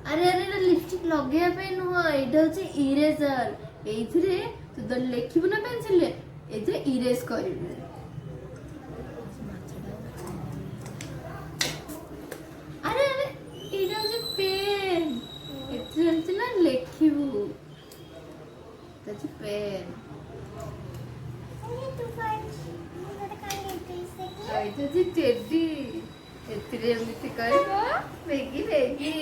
ଆରେ ଆରେ ଏଇଟା ଲିପଷ୍ଟିକ୍ ଲଗେଇବା ପାଇଁ ନୁହଁ, ଏଇଟା ହଉଛି ଇରେଜର। ଏଇଥିରେ ତୁ ତ ଲେଖିବୁ ନା ପେନ୍ସିଲରେ, ଏଇଥିରେ ଇରେଜ କରିବୁ। ଆରେ ଆରେ ଏଇଟା ହଉଛି ପେନ୍, ଏଥିରେ ଏମିତି ନା ଲେଖିବୁ। ଏଇଟା ହଉଛି ପେନ୍। ଏଇଟା ହଉଛି ଟେଡି, ଏଥିରେ ଏମିତି କରିବ ବେଗି ବେଗି।